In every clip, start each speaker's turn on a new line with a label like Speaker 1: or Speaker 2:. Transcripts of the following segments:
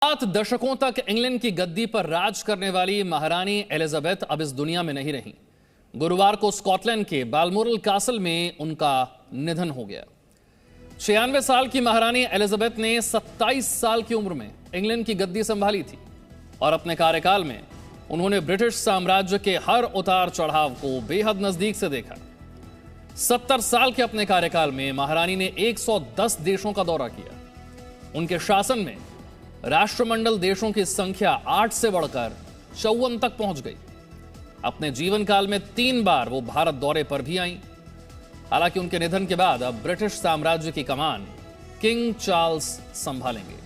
Speaker 1: 7 दशकों तक इंग्लैंड की गद्दी पर राज करने वाली महारानी एलिजाबेथ अब इस दुनिया में नहीं रही। गुरुवार को स्कॉटलैंड के बालमोरल कासल में उनका निधन हो गया। 96 साल की महारानी एलिजाबेथ ने 27 साल की उम्र में इंग्लैंड की गद्दी संभाली थी और अपने कार्यकाल में उन्होंने ब्रिटिश साम्राज्य के हर उतार चढ़ाव को बेहद नजदीक से देखा। 70 साल के अपने कार्यकाल में महारानी ने 110 देशों का दौरा किया। उनके शासन में राष्ट्रमंडल देशों की संख्या 8 से बढ़कर 54 तक पहुंच गई। अपने जीवन काल में 3 बार वो भारत दौरे पर भी आईं। हालांकि उनके निधन के बाद अब ब्रिटिश साम्राज्य की कमान किंग चार्ल्स संभालेंगे।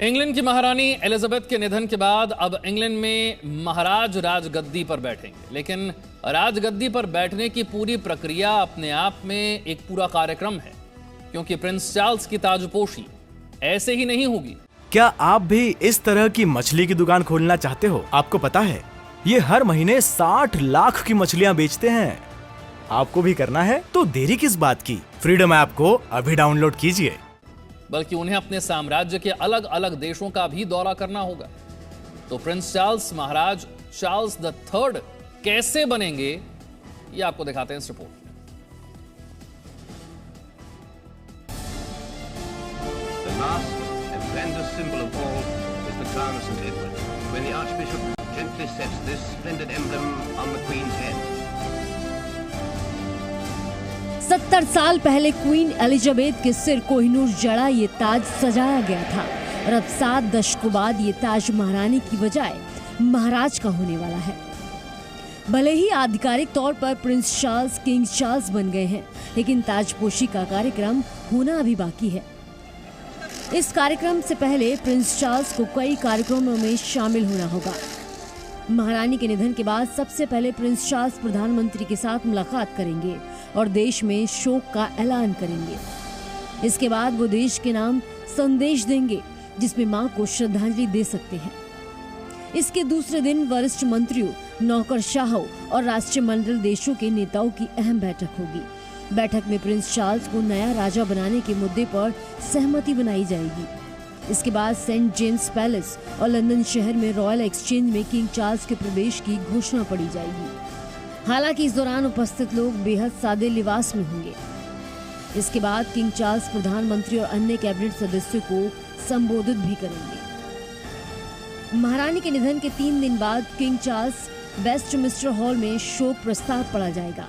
Speaker 1: इंग्लैंड की महारानी एलिजाबेथ के निधन के बाद अब इंग्लैंड में महाराज राजगद्दी पर बैठेंगे, लेकिन राजगद्दी पर बैठने की पूरी प्रक्रिया अपने आप में एक पूरा कार्यक्रम है, क्योंकि प्रिंस चार्ल्स की ताजपोशी ऐसे ही नहीं होगी।
Speaker 2: क्या आप भी इस तरह की मछली की दुकान खोलना चाहते हो? आपको पता है ये हर महीने 60 लाख की मछलियाँ बेचते हैं। आपको भी करना है तो देरी किस बात की, फ्रीडम ऐप को अभी डाउनलोड कीजिए।
Speaker 1: बल्कि उन्हें अपने साम्राज्य के अलग अलग देशों का भी दौरा करना होगा। तो Prince Charles Maharaj Charles the third कैसे बनेंगे, ये आपको दिखाते हैं इस report.
Speaker 3: Last and grandest symbol of all is the crown of St. Edward, when the Archbishop gently sets this splendid emblem on the Queen's head.
Speaker 4: 70 साल पहले queen Elizabeth के सिर कोहिनूर जड़ा ये ताज सजाया गया था और अब 7 दशकों बाद ये ताज महारानी की बजाय महाराज का होने वाला है। भले ही आधिकारिक तौर पर प्रिंस चार्ल्स किंग चार्ल्स बन गए हैं, लेकिन ताजपोशी का कार्यक्रम होना अभी बाकी है। इस कार्यक्रम से पहले प्रिंस चार्ल्स को कई कार्यक्रमों में शामिल होना होगा। महारानी के निधन के बाद सबसे पहले प्रिंस चार्ल्स प्रधानमंत्री के साथ मुलाकात करेंगे और देश में शोक का ऐलान करेंगे। इसके बाद वो देश के नाम संदेश देंगे, जिसमें मां को श्रद्धांजलि दे सकते हैं। इसके दूसरे दिन वरिष्ठ मंत्रियों, नौकरशाहों और राष्ट्रमंडल देशों के नेताओं की अहम बैठक होगी। बैठक में प्रिंस चार्ल्स को नया राजा बनाने के मुद्दे पर सहमति बनाई जाएगी। इसके बाद सेंट जेम्स पैलेस और लंदन शहर में रॉयल एक्सचेंज में किंग चार्ल्स के प्रवेश की घोषणा पड़ी जाएगी। हालांकि इस दौरान उपस्थित लोग बेहद सादे लिबास में होंगे। इसके बाद किंग चार्ल्स प्रधानमंत्री और अन्य कैबिनेट सदस्यों को संबोधित भी करेंगे। महारानी के निधन के 3 दिन बाद किंग चार्ल्स वेस्टमिंस्टर हॉल में शोक प्रस्ताव पढ़ा जाएगा।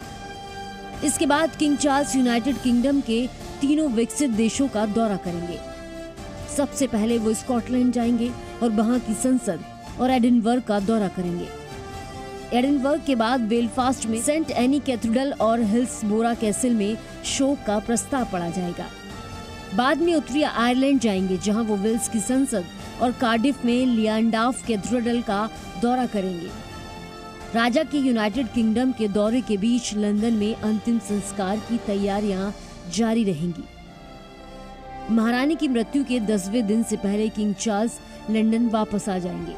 Speaker 4: इसके बाद किंग चार्ल्स यूनाइटेड किंगडम के तीनों विकसित देशों का दौरा करेंगे। सबसे पहले वो स्कॉटलैंड जाएंगे और वहां की संसद और एडिनबर्ग का दौरा करेंगे। एडिनबर्ग के बाद बेलफास्ट में सेंट एनी कैथेड्रल और हिल्सबोरा कैसल में शोक का प्रस्ताव पढ़ा जाएगा। बाद में उत्तरी आयरलैंड जाएंगे, जहां वो वेल्स की संसद और कार्डिफ में लियांडाफ कैथेड्रल का दौरा करेंगे। राजा के यूनाइटेड किंगडम के दौरे के बीच लंदन में अंतिम संस्कार की तैयारियां जारी रहेंगी। महारानी की मृत्यु के 10वें दिन से पहले किंग चार्ल्स लंदन वापस आ जाएंगे।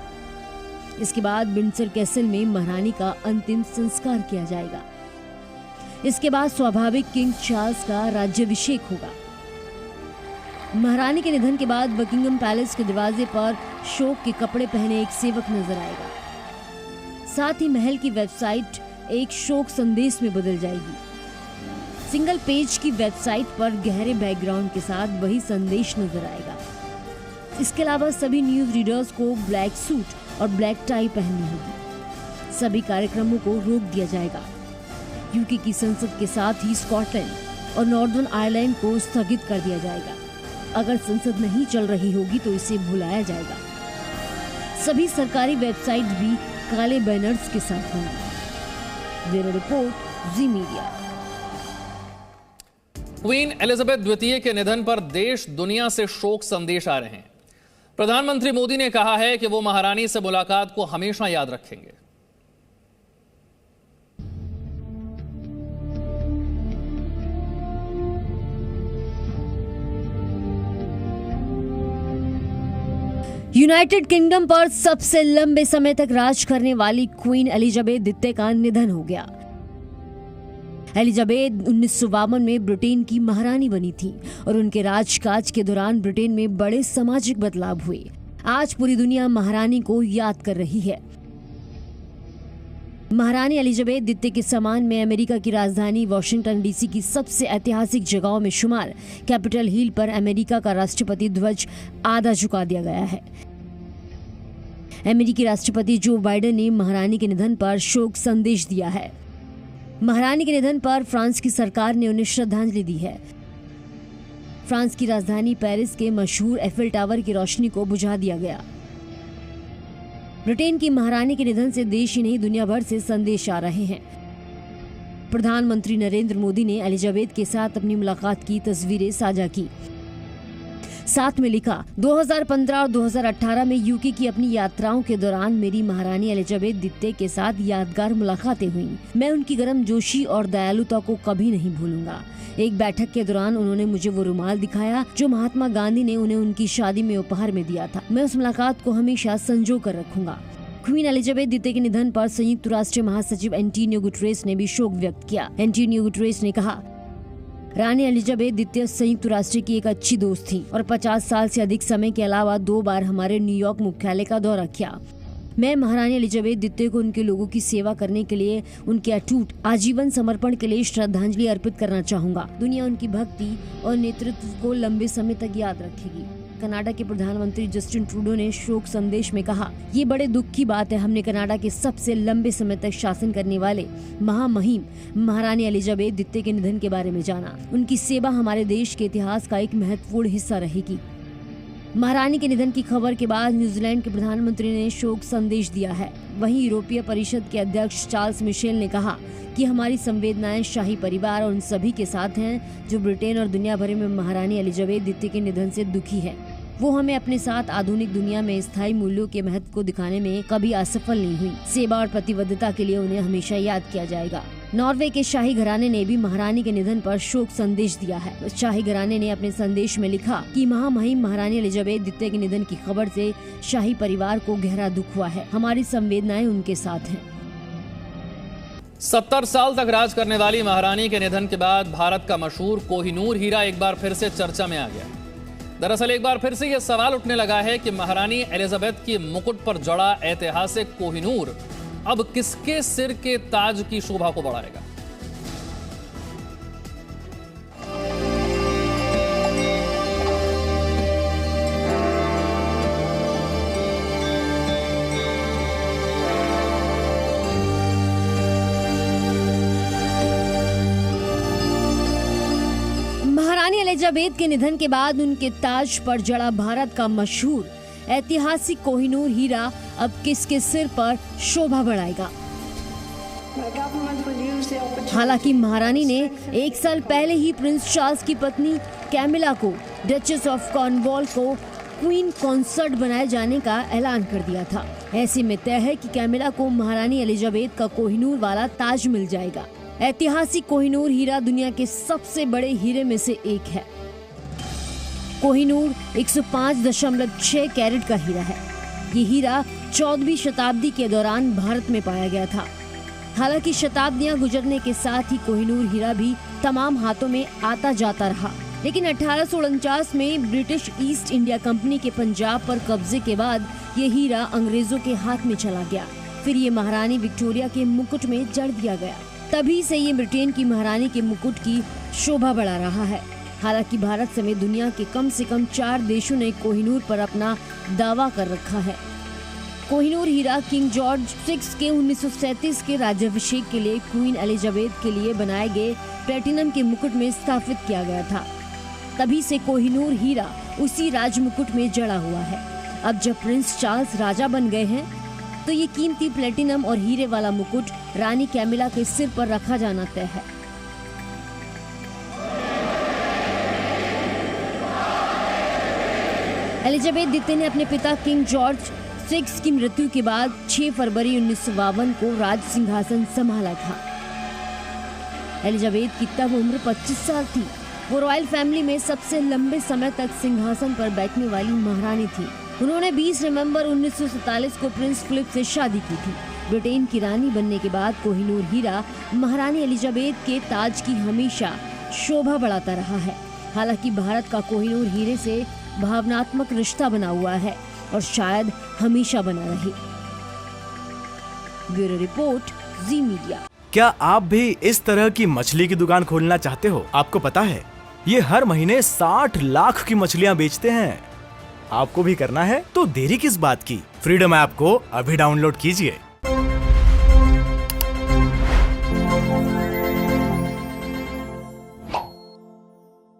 Speaker 4: इसके बाद विंडसर कैसल में महारानी का अंतिम संस्कार किया जाएगा। इसके बाद स्वाभाविक किंग चार्ल्स का राज्याभिषेक होगा। महारानी के निधन के बाद बकिंगम पैलेस के दरवाजे पर शोक के कपड़े पहने एक सेवक नजर आएगा। साथ ही महल की वेबसाइट एक शोक संदेश में बदल जाएगी। सिंगल पेज की वेबसाइट पर गहरे बैकग्राउंड के साथ वही संदेश नजर आएगा। इसके अलावा सभी न्यूज रीडर्स को ब्लैक सूट और ब्लैक टाई पहननी होगी। सभी कार्यक्रमों को रोक दिया जाएगा। यूके की संसद के साथ ही स्कॉटलैंड और नॉर्दर्न आयरलैंड को स्थगित कर दिया जाएगा। अगर संसद नहीं चल रही होगी तो इसे भुलाया जाएगा। सभी सरकारी वेबसाइट भी काले बैनर्स के साथ होंगे। ब्यूरो रिपोर्ट, जी मीडिया।
Speaker 1: क्वीन एलिजाबेथ द्वितीय के निधन पर देश दुनिया से शोक संदेश आ रहे हैं। प्रधानमंत्री मोदी ने कहा है कि वो महारानी से मुलाकात को हमेशा याद रखेंगे।
Speaker 4: यूनाइटेड किंगडम पर सबसे लंबे समय तक राज करने वाली क्वीन एलिजाबेथ द्वितीय का निधन हो गया। एलिजाबेथ 1952 में ब्रिटेन की महारानी बनी थी और उनके राजकाज के दौरान ब्रिटेन में बड़े सामाजिक बदलाव हुए। आज पूरी दुनिया महारानी को याद कर रही है। महारानी एलिजाबेथ द्वितीय के सम्मान में अमेरिका की राजधानी वॉशिंगटन डीसी की सबसे ऐतिहासिक जगहों में शुमार कैपिटल हिल पर अमेरिका का राष्ट्रपति ध्वज आधा झुका दिया गया है। अमेरिकी राष्ट्रपति जो बाइडेन ने महारानी के निधन पर शोक संदेश दिया है। महारानी के निधन पर फ्रांस की सरकार ने उन्हें श्रद्धांजलि दी है। फ्रांस की राजधानी पेरिस के मशहूर एफिल टावर की रोशनी को बुझा दिया गया। ब्रिटेन की महारानी के निधन से देश ही नहीं दुनिया भर से संदेश आ रहे हैं। प्रधानमंत्री नरेंद्र मोदी ने एलिजाबेथ के साथ अपनी मुलाकात की तस्वीरें साझा की। साथ में लिखा, 2015 और 2018 में यूके की अपनी यात्राओं के दौरान मेरी महारानी एलिजाबेथ द्वितीय के साथ यादगार मुलाकातें हुई। मैं उनकी गर्मजोशी और दयालुता को कभी नहीं भूलूंगा। एक बैठक के दौरान उन्होंने मुझे वो रुमाल दिखाया जो महात्मा गांधी ने उन्हें उनकी शादी में उपहार में दिया था। मैं उस मुलाकात को हमेशा संजो कर रखूंगा। क्वीन एलिजाबेथ द्वितीय के निधन पर संयुक्त राष्ट्र महासचिव एंटोनियो गुटेरेस ने भी शोक व्यक्त किया। एंटोनियो गुटेरेस ने कहा, रानी एलिजाबेथ द्वितीय संयुक्त राष्ट्र की एक अच्छी दोस्त थी और 50 साल से अधिक समय के अलावा 2 बार हमारे न्यूयॉर्क मुख्यालय का दौरा किया। मैं महारानी एलिजाबेथ द्वितीय को उनके लोगों की सेवा करने के लिए, उनके अटूट आजीवन समर्पण के लिए श्रद्धांजलि अर्पित करना चाहूंगा। दुनिया उनकी भक्ति और नेतृत्व को लंबे समय तक याद रखेगी। कनाडा के प्रधानमंत्री जस्टिन ट्रूडो ने शोक संदेश में कहा, ये बड़े दुख की बात है, हमने कनाडा के सबसे लंबे समय तक शासन करने वाले महामहिम महारानी एलिजाबेथ द्वितीय के निधन के बारे में जाना। उनकी सेवा हमारे देश के इतिहास का एक महत्वपूर्ण हिस्सा रहेगी। महारानी के निधन की खबर के बाद न्यूजीलैंड के प्रधानमंत्री ने शोक संदेश दिया है। वहीं यूरोपीय परिषद के अध्यक्ष चार्ल्स मिशेल ने कहा कि हमारी संवेदनाएं शाही परिवार और उन सभी के साथ हैं जो ब्रिटेन और दुनिया भर में महारानी एलिजाबेथ द्वितीय के निधन से दुखी है। वो हमें अपने साथ आधुनिक दुनिया में स्थायी मूल्यों के महत्व को दिखाने में कभी असफल नहीं हुई। सेवा और प्रतिबद्धता के लिए उन्हें हमेशा याद किया जाएगा। नॉर्वे के शाही घराने ने भी महारानी के निधन पर शोक संदेश दिया है। शाही घराने ने अपने संदेश में लिखा कि महामहिम महारानी एलिजाबेथ द्वितीय के निधन की खबर से शाही परिवार को गहरा दुख हुआ है। हमारी संवेदनाएं उनके साथ हैं।
Speaker 1: 70 साल तक राज करने वाली महारानी के निधन के बाद भारत का मशहूर कोहिनूर हीरा एक बार फिर से चर्चा में आ गया। दरअसल एक बार फिर से यह सवाल उठने लगा है कि महारानी एलिजाबेथ की मुकुट पर जड़ा ऐतिहासिक कोहिनूर अब किसके सिर के ताज की शोभा को बढ़ाएगा।
Speaker 4: महारानी एलिजाबेथ के निधन के बाद उनके ताज पर जड़ा भारत का मशहूर ऐतिहासिक कोहिनूर हीरा अब किसके सिर पर शोभा बढ़ाएगा। हालांकि महारानी ने 1 साल पहले ही प्रिंस चार्ल्स की पत्नी कैमिला को डचेस ऑफ कॉर्नवॉल को क्वीन कॉन्सर्ट बनाए जाने का ऐलान कर दिया था। ऐसे में तय है कि कैमिला को महारानी एलिजाबेथ का कोहिनूर वाला ताज मिल जाएगा। ऐतिहासिक कोहिनूर हीरा दुनिया के सबसे बड़े हीरे में से एक है। कोहिनूर 105.6 कैरेट का हीरा है। ये हीरा 14वीं शताब्दी के दौरान भारत में पाया गया था। हालांकि शताब्दियां गुजरने के साथ ही कोहिनूर हीरा भी तमाम हाथों में आता जाता रहा, लेकिन 1849 में ब्रिटिश ईस्ट इंडिया कंपनी के पंजाब पर कब्जे के बाद ये हीरा अंग्रेजों के हाथ में चला गया। फिर ये महारानी विक्टोरिया के मुकुट में जड़ दिया गया। तभी से ये ब्रिटेन की महारानी के मुकुट की शोभा बढ़ा रहा है। हालांकि भारत समेत दुनिया के कम से कम 4 देशों ने कोहिनूर पर अपना दावा कर रखा है। कोहिनूर हीरा किंग जॉर्ज 6 के 1937 के राज्याभिषेक के लिए क्वीन एलिजाबेथ के लिए बनाए गए प्लेटिनम के मुकुट में स्थापित किया गया था। तभी से कोहिनूर हीरा उसी राज मुकुट में जड़ा हुआ है। अब जब प्रिंस चार्ल्स राजा बन गए हैं तो ये कीमती प्लेटिनम और हीरे वाला मुकुट रानी कैमिला के सिर पर रखा जाना तय है। एलिजाबेथ द्वितीय ने अपने पिता किंग जॉर्ज 6 की मृत्यु के बाद 6 फरवरी 1952 को राज सिंहासन संभाला था। एलिजाबेथ की तब उम्र 25 साल थी। वो रॉयल फैमिली में सबसे लंबे समय तक सिंहासन पर बैठने वाली महारानी थी। उन्होंने 20 नवंबर 1947 को प्रिंस फिलिप से शादी की थी। ब्रिटेन की रानी बनने के बाद कोहिनूर हीरा महारानी एलिजाबेथ के ताज की हमेशा शोभा बढ़ाता रहा है। हालांकि भारत का कोहिनूर हीरे से भावनात्मक रिश्ता बना हुआ है और शायद हमेशा बना रहे। ब्यूरो रिपोर्ट, जी मीडिया।
Speaker 2: क्या आप भी इस तरह की मछली की दुकान खोलना चाहते हो? आपको पता है ये हर महीने 60 लाख की मछलियाँ बेचते हैं। आपको भी करना है तो देरी किस बात की? फ्रीडम ऐप को अभी डाउनलोड कीजिए।